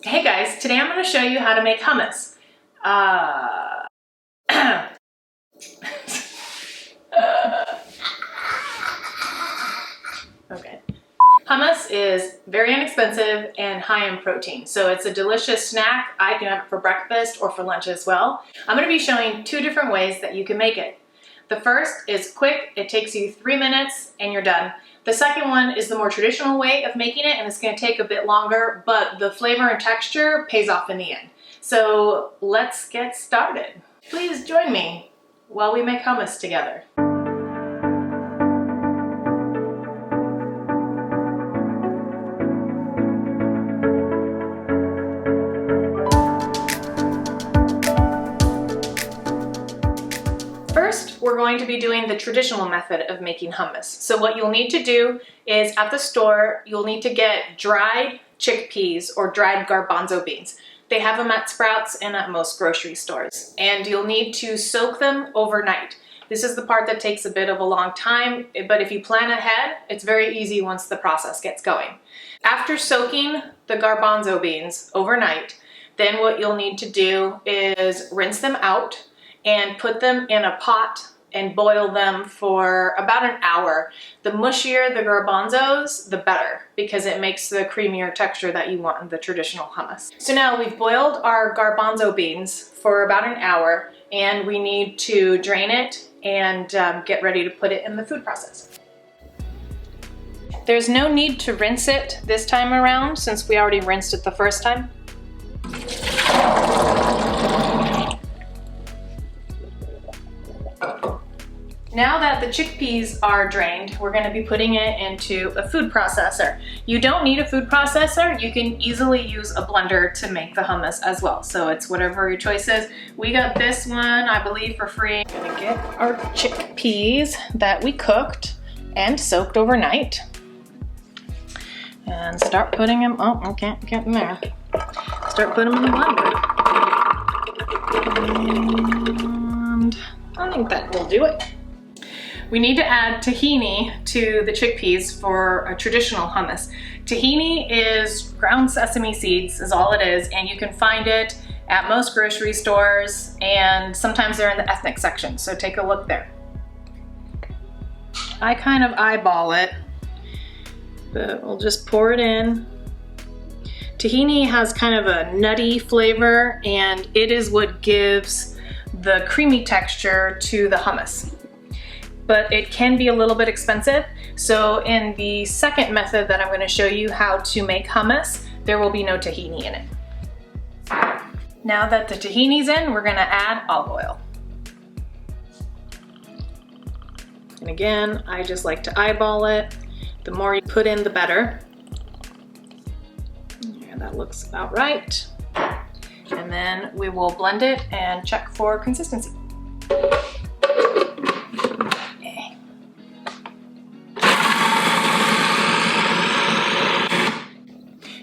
Hey guys, today I'm going to show you how to make hummus. Okay. Hummus is very inexpensive and high in protein, so it's a delicious snack. I can have it for breakfast or for lunch as well. I'm going to be showing two different ways that you can make it. The first is quick, it takes you 3 minutes and you're done. The second one is the more traditional way of making it, and it's going to take a bit longer, but the flavor and texture pays off in the end. So let's get started. Please join me while we make hummus together. First, we're going to be doing the traditional method of making hummus. So what you'll need to do is at the store, you'll need to get dried chickpeas or dried garbanzo beans. They have them at Sprouts and at most grocery stores. And you'll need to soak them overnight. This is the part that takes a bit of a long time, but if you plan ahead, it's very easy once the process gets going. After soaking the garbanzo beans overnight, then what you'll need to do is rinse them out and put them in a pot and boil them for about an hour. The mushier the garbanzos, the better, because it makes the creamier texture that you want in the traditional hummus. So now we've boiled our garbanzo beans for about an hour, and we need to drain it and get ready to put it in the food process. There's no need to rinse it this time around since we already rinsed it the first time. Now that the chickpeas are drained, we're going to be putting it into a food processor. You don't need a food processor. You can easily use a blender to make the hummus as well. So it's whatever your choice is. We got this one, I believe, for free. We're going to get our chickpeas that we cooked and soaked overnight. And start putting them, oh, I can't get in there. Start putting them in the blender. And I think that will do it. We need to add tahini to the chickpeas for a traditional hummus. Tahini is ground sesame seeds is all it is, and you can find it at most grocery stores, and sometimes they're in the ethnic section, so take a look there. I kind of eyeball it, but we'll just pour it in. Tahini has kind of a nutty flavor, and it is what gives the creamy texture to the hummus. But it can be a little bit expensive. So in the second method that I'm going to show you how to make hummus, there will be no tahini in it. Now that the tahini's in, we're going to add olive oil. And again, I just like to eyeball it. The more you put in, the better. Yeah, that looks about right. And then we will blend it and check for consistency.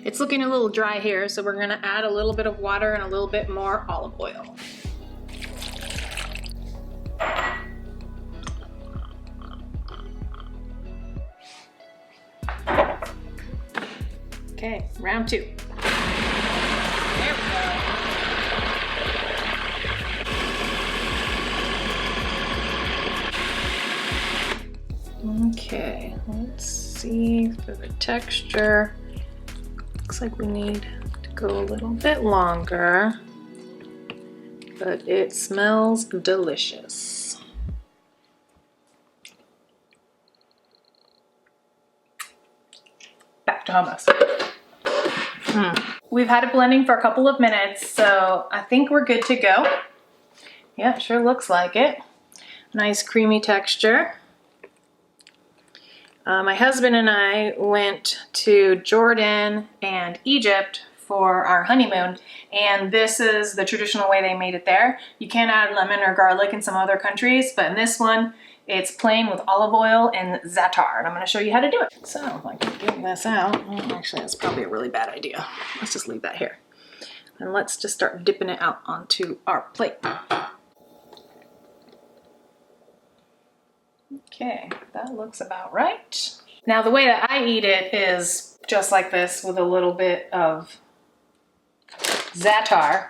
It's looking a little dry here, so we're going to add a little bit of water and a little bit more olive oil. Okay, round two. There we go. Okay, let's see for the texture. Looks like we need to go a little bit longer, but it smells delicious. Back to hummus. We've had it blending for a couple of minutes, so I think we're good to go. Yeah, it sure looks like it. Nice creamy texture. My husband and I went to Jordan and Egypt for our honeymoon, and this is the traditional way they made it there. You can add lemon or garlic in some other countries, but in this one, it's plain with olive oil and za'atar, and I'm going to show you how to do it. So if I can get this out, actually that's probably a really bad idea. Let's just leave that here. And let's just start dipping it out onto our plate. Okay, that looks about right. Now the way that I eat it is just like this with a little bit of za'atar.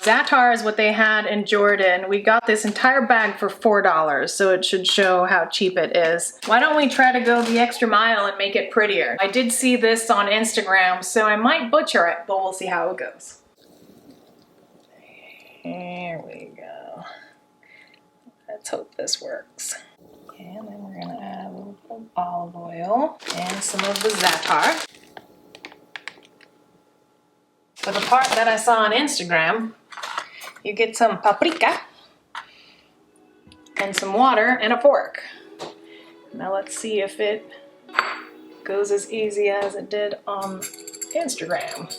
Za'atar is what they had in Jordan. We got this entire bag for $4, so it should show how cheap it is. Why don't we try to go the extra mile and make it prettier? I did see this on Instagram, so I might butcher it, but we'll see how it goes. Here we go. Let's hope this works. And then we're gonna add a little bit of olive oil and some of the za'atar. For the part that I saw on Instagram, you get some paprika and some water and a fork. Now let's see if it goes as easy as it did on Instagram.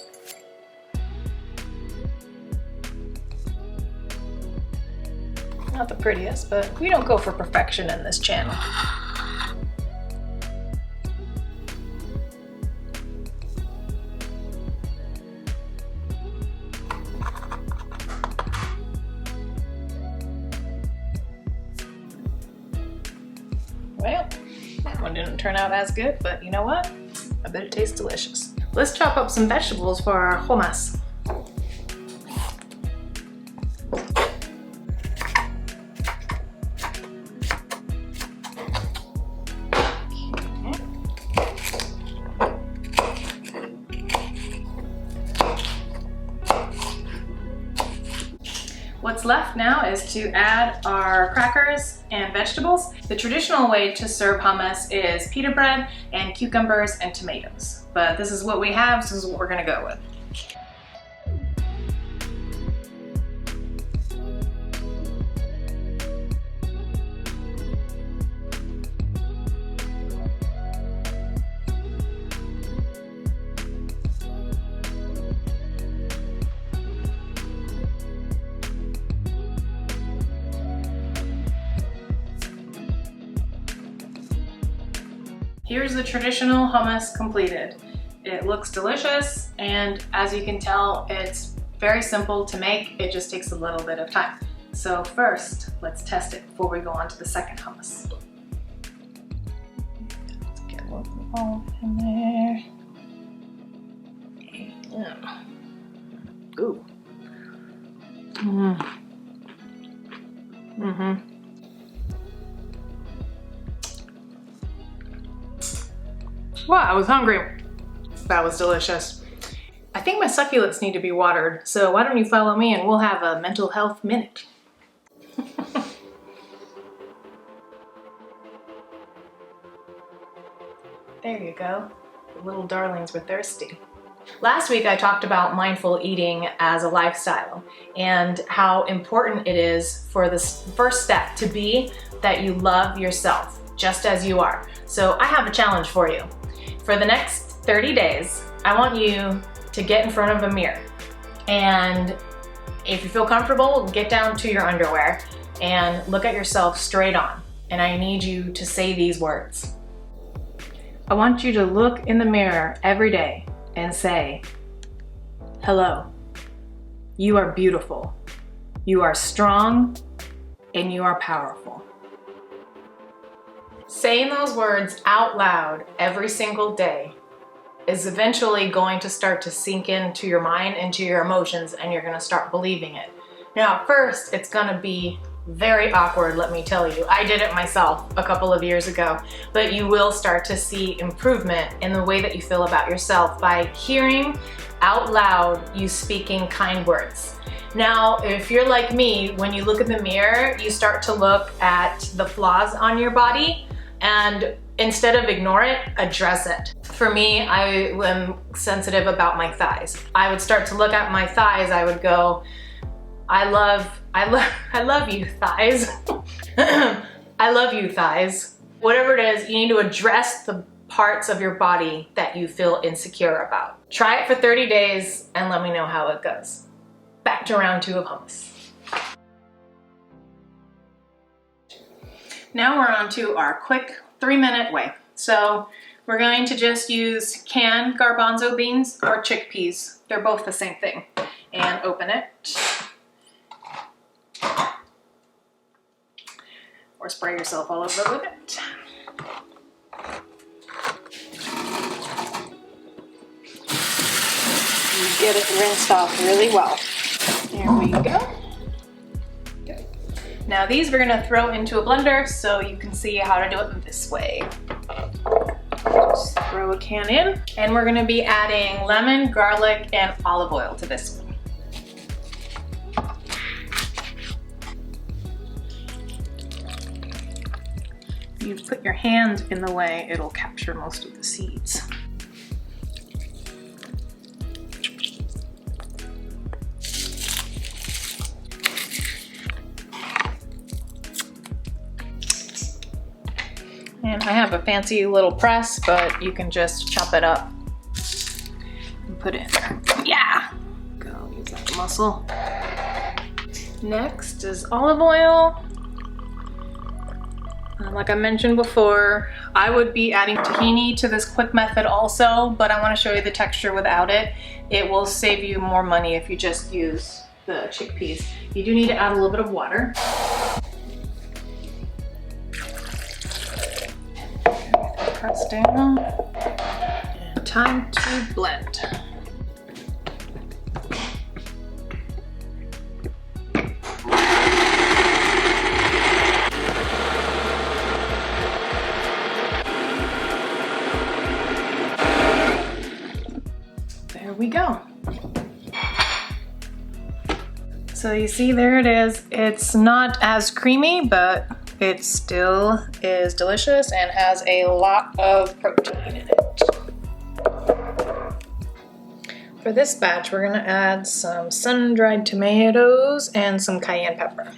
Not the prettiest, but we don't go for perfection in this channel. Well, that one didn't turn out as good, but you know what? I bet it tastes delicious. Let's chop up some vegetables for our hummus. What's left now is to add our crackers and vegetables. The traditional way to serve hummus is pita bread and cucumbers and tomatoes. But this is what we have, so this is what we're gonna go with. Here's the traditional hummus completed. It looks delicious, and as you can tell, it's very simple to make. It just takes a little bit of time. So first, let's test it before we go on to the second hummus. Let's get a little olive in there. Ooh. Wow, I was hungry. That was delicious. I think my succulents need to be watered, so why don't you follow me and we'll have a mental health minute. There you go. The little darlings were thirsty. Last week I talked about mindful eating as a lifestyle and how important it is for this first step to be that you love yourself just as you are. So I have a challenge for you. For the next 30 days, I want you to get in front of a mirror, and if you feel comfortable, get down to your underwear and look at yourself straight on. And I need you to say these words. I want you to look in the mirror every day and say, hello, you are beautiful, you are strong, and you are powerful. Saying those words out loud every single day is eventually going to start to sink into your mind, into your emotions, and you're gonna start believing it. Now, at first, it's gonna be very awkward, let me tell you. I did it myself a couple of years ago, but you will start to see improvement in the way that you feel about yourself by hearing out loud you speaking kind words. Now, if you're like me, when you look in the mirror, you start to look at the flaws on your body, and instead of ignore it, address it. For me, I am sensitive about my thighs. I would start to look at my thighs, I would go, I love you, thighs. I love you, thighs. Whatever it is, you need to address the parts of your body that you feel insecure about. Try it for 30 days and let me know how it goes. Back to round 2 of hummus. Now we're on to our quick 3-minute way. So we're going to just use canned garbanzo beans or chickpeas. They're both the same thing. And open it. Or spray yourself all over with it. Use get it rinsed off really well. There we go. Okay. Now these we're gonna throw into a blender so you can see how to do it this way. Just throw a can in, and we're gonna be adding lemon, garlic, and olive oil to this one. You put your hand in the way, it'll capture most of the seeds. And I have a fancy little press, but you can just chop it up and put it in there. Yeah! Go, use that muscle. Next is olive oil. Like I mentioned before, I would be adding tahini to this quick method also, but I want to show you the texture without it. It will save you more money if you just use the chickpeas. You do need to add a little bit of water. Press down. And time to blend. There we go. So you see, there it is. It's not as creamy, but it still is delicious and has a lot of protein in it. For this batch, we're gonna add some sun-dried tomatoes and some cayenne pepper.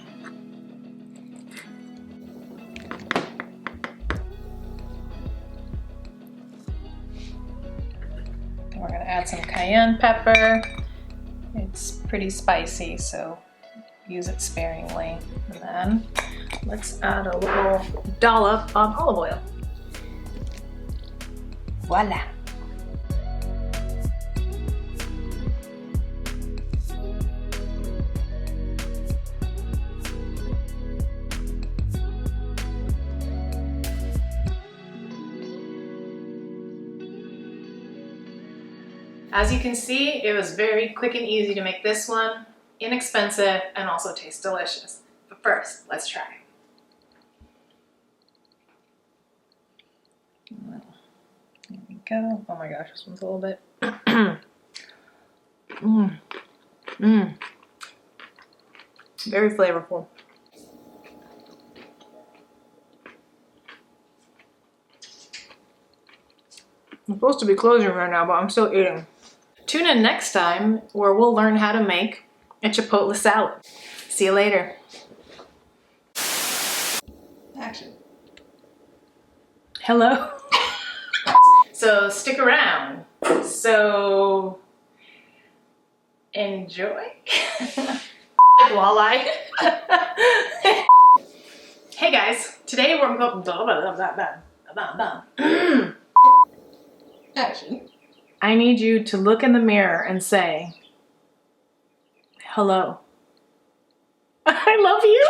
We're gonna add some cayenne pepper. It's pretty spicy, so use it sparingly. And then let's add a little dollop of olive oil. Voila. As you can see, it was very quick and easy to make this one, inexpensive, and also tastes delicious. But first, let's try. There we go. Oh my gosh, this one's a little bit. Very flavorful. I'm supposed to be closing right now, but I'm still eating. Tune in next time where we'll learn how to make a chipotle salad. See you later. Action. Hello. So stick around. So enjoy. Walleye. Hey guys, today we're going. Action. I need you to look in the mirror and say, hello. I love you.